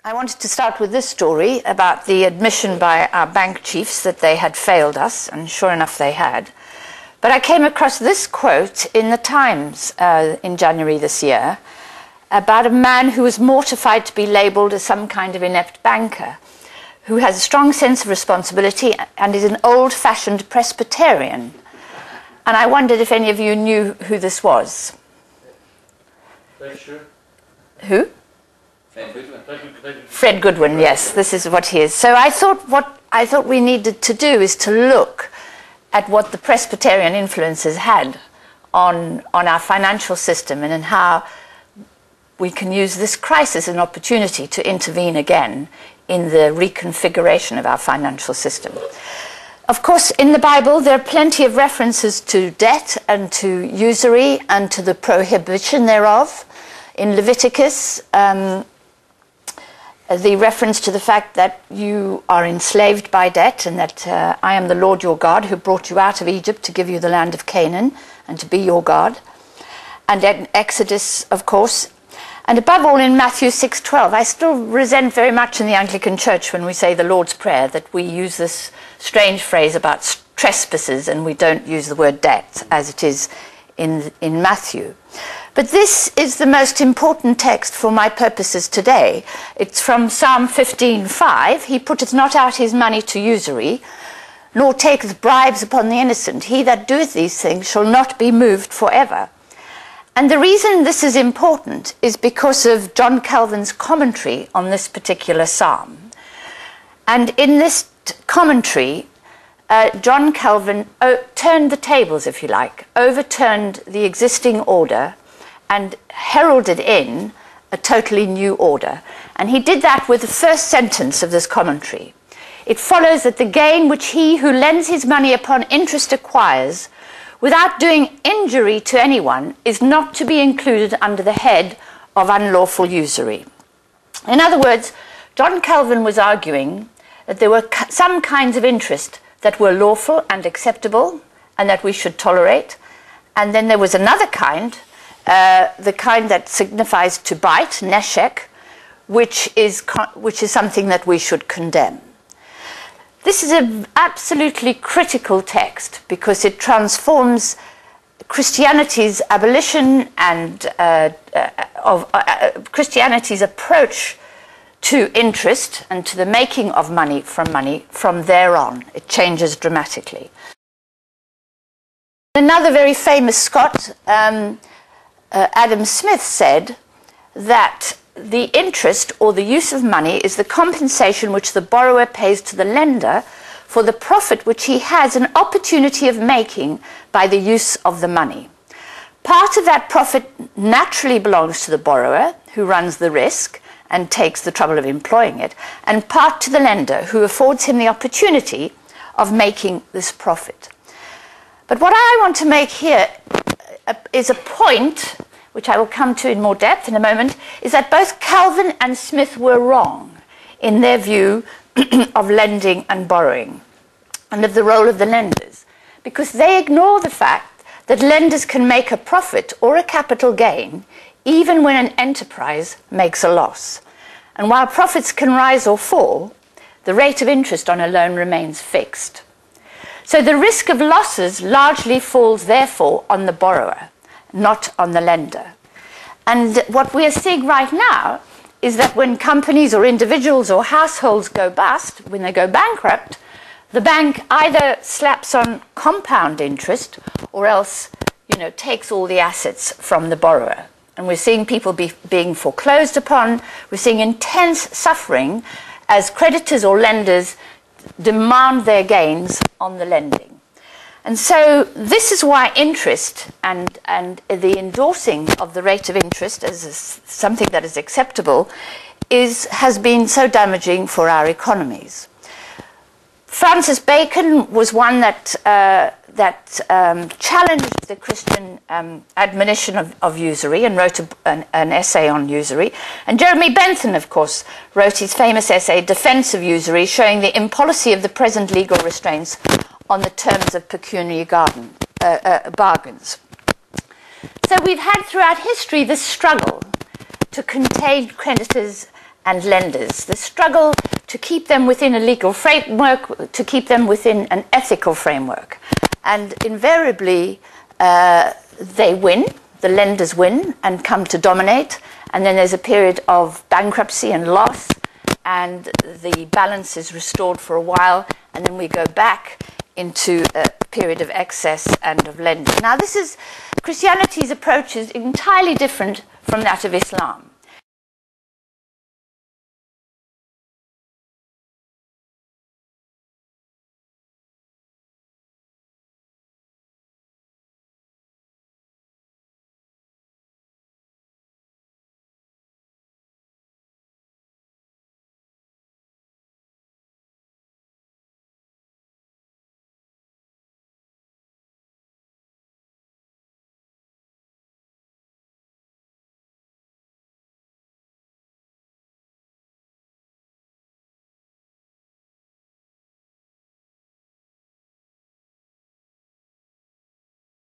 I wanted to start with this story about the admission by our bank chiefs that they had failed us, and sure enough they had. But I came across this quote in the Times in January this year about a man who was mortified to be labelled as some kind of inept banker, who has a strong sense of responsibility and is an old-fashioned Presbyterian. And I wondered if any of you knew who this was. Sure. Who? Fred Goodwin. Fred Goodwin, yes, this is what he is. So I thought what I thought we needed to do is to look at what the Presbyterian influences had on our financial system and in how we can use this crisis as an opportunity to intervene again in the reconfiguration of our financial system. Of course, in the Bible, there are plenty of references to debt and to usury and to the prohibition thereof. In Leviticus, the reference to the fact that you are enslaved by debt and that I am the Lord your God who brought you out of Egypt to give you the land of Canaan and to be your God. And in Exodus, of course. And above all, in Matthew 6:12, I still resent very much in the Anglican Church when we say the Lord's Prayer that we use this strange phrase about trespasses and we don't use the word debt as it is in Matthew. But this is the most important text for my purposes today. It's from Psalm 15:5. He putteth not out his money to usury, nor taketh bribes upon the innocent. He that doeth these things shall not be moved forever. And the reason this is important is because of John Calvin's commentary on this particular psalm. And in this commentary, John Calvin turned the tables, if you like, overturned the existing order and heralded in a totally new order. And he did that with the first sentence of this commentary. It follows that the gain which he who lends his money upon interest acquires without doing injury to anyone is not to be included under the head of unlawful usury. In other words, John Calvin was arguing that there were some kinds of interest that were lawful and acceptable and that we should tolerate. And then there was another kind, the kind that signifies to bite, neshek, which is something that we should condemn. This is an absolutely critical text because it transforms Christianity's abolition and Christianity's approach to interest and to the making of money from there on. It changes dramatically. Another very famous Scot, Adam Smith, said that the interest or the use of money is the compensation which the borrower pays to the lender for the profit which he has an opportunity of making by the use of the money. Part of that profit naturally belongs to the borrower, who runs the risk and takes the trouble of employing it, and part to the lender, who affords him the opportunity of making this profit. But what I want to make here is a point, which I will come to in more depth in a moment, is that both Calvin and Smith were wrong in their view of lending and borrowing and of the role of the lenders, because they ignore the fact that lenders can make a profit or a capital gain even when an enterprise makes a loss. And while profits can rise or fall, the rate of interest on a loan remains fixed. So the risk of losses largely falls, therefore, on the borrower, not on the lender. And what we are seeing right now is that when companies or individuals or households go bust, when they go bankrupt, the bank either slaps on compound interest or else, takes all the assets from the borrower. And we're seeing people being foreclosed upon. We're seeing intense suffering as creditors or lenders demand their gains on the lending. And so this is why interest and the endorsing of the rate of interest as something that is acceptable has been so damaging for our economies. Francis Bacon was one that challenged the Christian admonition of usury and wrote an essay on usury. And Jeremy Bentham, of course, wrote his famous essay, Defense of Usury, showing the impolicy of the present legal restraints on the terms of pecuniary bargains. So we've had throughout history this struggle to contain creditors and lenders. The struggle to keep them within a legal framework, to keep them within an ethical framework. And invariably, they win, the lenders win and come to dominate. And then there's a period of bankruptcy and loss, and the balance is restored for a while, and then we go back into a period of excess and of lending. Now, Christianity's approach is entirely different from that of Islam.